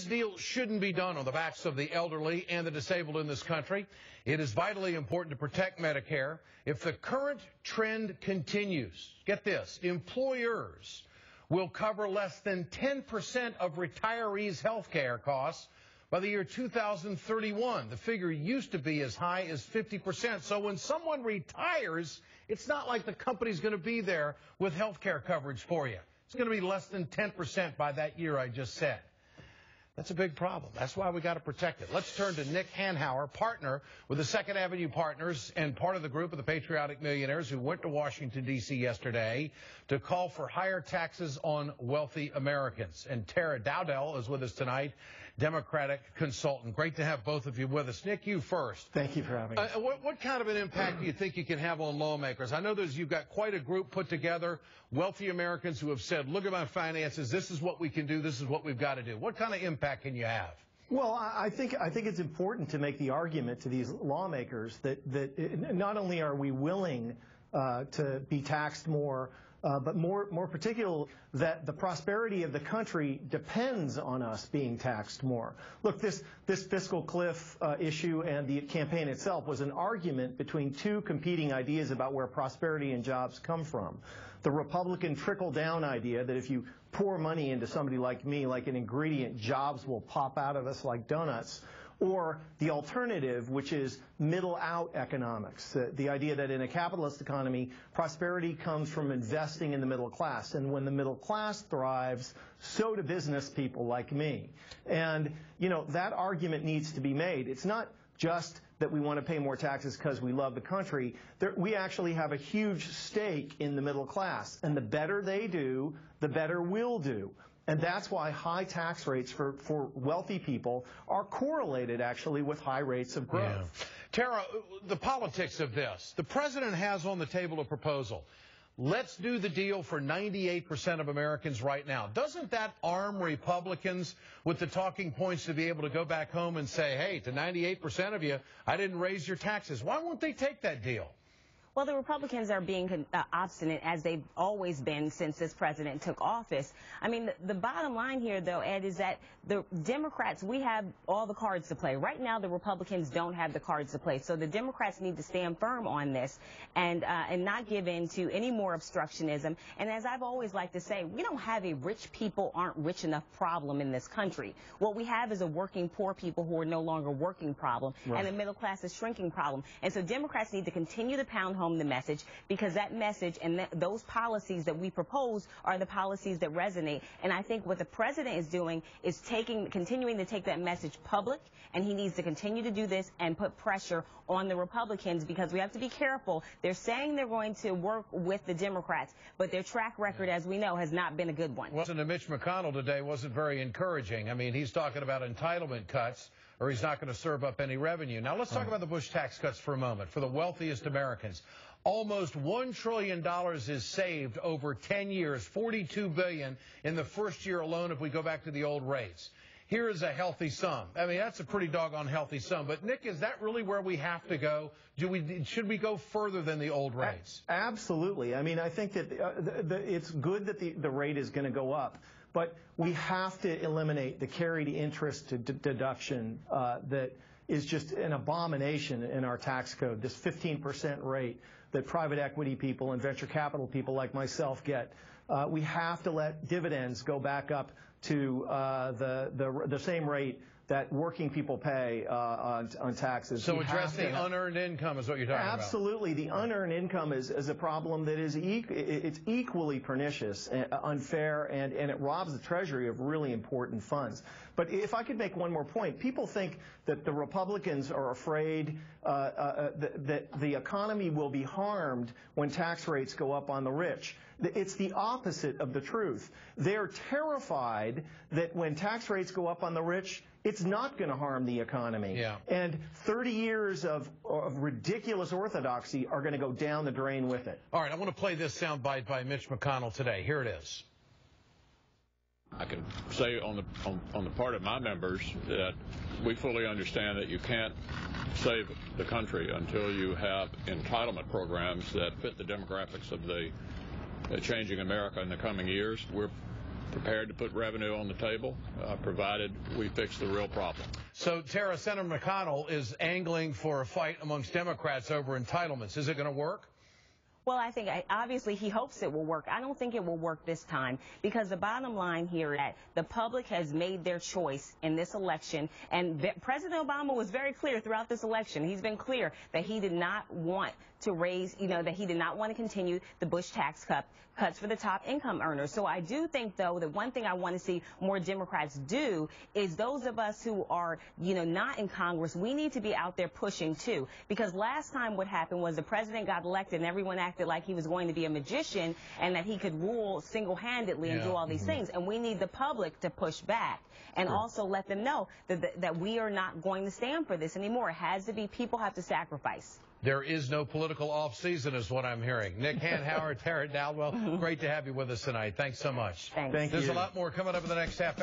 This deal shouldn't be done on the backs of the elderly and the disabled in this country. It is vitally important to protect Medicare. If the current trend continues, get this, employers will cover less than 10% of retirees' health care costs by the year 2031. The figure used to be as high as 50%. So when someone retires, it's not like the company's going to be there with health care coverage for you. It's going to be less than 10% by that year I just said. That's a big problem. That's why we got to protect it. Let's turn to Nick Hanauer, partner with the Second Avenue Partners and part of the group of the Patriotic Millionaires who went to Washington, D.C. yesterday to call for higher taxes on wealthy Americans. And Tara Dowdell is with us tonight, Democratic consultant. Great to have both of you with us. Nick, you first. Thank you for having me. What kind of an impact do you think you can have on lawmakers? I know you've got quite a group put together, wealthy Americans who have said, look at my finances, this is what we can do, this is what we've got to do. What kind of impact can you have? Well, I think it's important to make the argument to these lawmakers that not only are we willing to be taxed more, but more particularly that the prosperity of the country depends on us being taxed more. Look, this fiscal cliff issue and the campaign itself was an argument between two competing ideas about where prosperity and jobs come from. The Republican trickle-down idea that if you pour money into somebody like me, like an ingredient, jobs will pop out of us like donuts. Or the alternative, which is middle-out economics, the idea that in a capitalist economy, prosperity comes from investing in the middle class. And when the middle class thrives, so do business people like me. And, you know, that argument needs to be made. It's not just that we want to pay more taxes because we love the country. We actually have a huge stake in the middle class. And the better they do, the better we'll do. And that's why high tax rates for wealthy people are correlated, actually, with high rates of growth. Yeah. Tara, the politics of this. The president has on the table a proposal. Let's do the deal for 98% of Americans right now. Doesn't that arm Republicans with the talking points to be able to go back home and say, hey, to 98% of you, I didn't raise your taxes? Why won't they take that deal? Well, the Republicans are being obstinate, as they've always been since this president took office. I mean, the bottom line here, though, Ed, is that the Democrats, we have all the cards to play. Right now, the Republicans don't have the cards to play. So the Democrats need to stand firm on this and not give in to any more obstructionism. And as I've always liked to say, we don't have a rich people aren't rich enough problem in this country. What we have is a working poor people who are no longer working problem, right, and a middle class is shrinking problem. And so Democrats need to continue to pound home the message, because that message and those policies that we propose are the policies that resonate. And I think what the president is doing is continuing to take that message public, and he needs to continue to do this and put pressure on the Republicans, because we have to be careful. They're saying they're going to work with the Democrats, but their track record, as we know, has not been a good one. Wasn't to Mitch McConnell today wasn't very encouraging. I mean, he's talking about entitlement cuts, or he's not going to serve up any revenue. Now, let's talk about the Bush tax cuts for a moment. For the wealthiest Americans, almost $1 trillion is saved over 10 years, $42 billion in the first year alone if we go back to the old rates. Here is a healthy sum. I mean, that's a pretty doggone healthy sum. But, Nick, is that really where we have to go? Should we go further than the old rates? Absolutely. I mean, I think that it's good that the rate is going to go up. But we have to eliminate the carried interest deduction that is just an abomination in our tax code, this 15% rate that private equity people and venture capital people like myself get. We have to let dividends go back up to the same rate that working people pay on taxes. So addressing unearned income is what you're talking about. Absolutely. The unearned income is a problem that is it's equally pernicious, unfair, and it robs the Treasury of really important funds. But if I could make one more point, people think that the Republicans are afraid that the economy will be harmed when tax rates go up on the rich. It's the opposite of the truth. They're terrified that when tax rates go up on the rich, it's not going to harm the economy. Yeah. And 30 years of ridiculous orthodoxy are going to go down the drain with it. All right, I want to play this soundbite by Mitch McConnell today. Here it is. I can say on the part of my members that we fully understand that you can't save the country until you have entitlement programs that fit the demographics of the changing America in the coming years. We're prepared to put revenue on the table, provided we fix the real problem. So, Tara, Senator McConnell is angling for a fight amongst Democrats over entitlements. Is it going to work? Well, I think obviously he hopes it will work. I don't think it will work this time because the bottom line here is that the public has made their choice in this election, and President Obama was very clear throughout this election. He's been clear that he did not want to raise, that he did not want to continue the Bush tax cuts for the top income earners. So I do think, though, that one thing I want to see more Democrats do is those of us who are, not in Congress, we need to be out there pushing, too. Because last time what happened was the president got elected and everyone acted like he was going to be a magician and that he could rule single-handedly and do all these things. And we need the public to push back and also let them know that we are not going to stand for this anymore. It has to be, people have to sacrifice. There is no political off-season is what I'm hearing. Nick Hanauer, Tara Dowdwell, great to have you with us tonight. Thanks so much. Thanks. Thank There's you. a lot more coming up in the next half hour.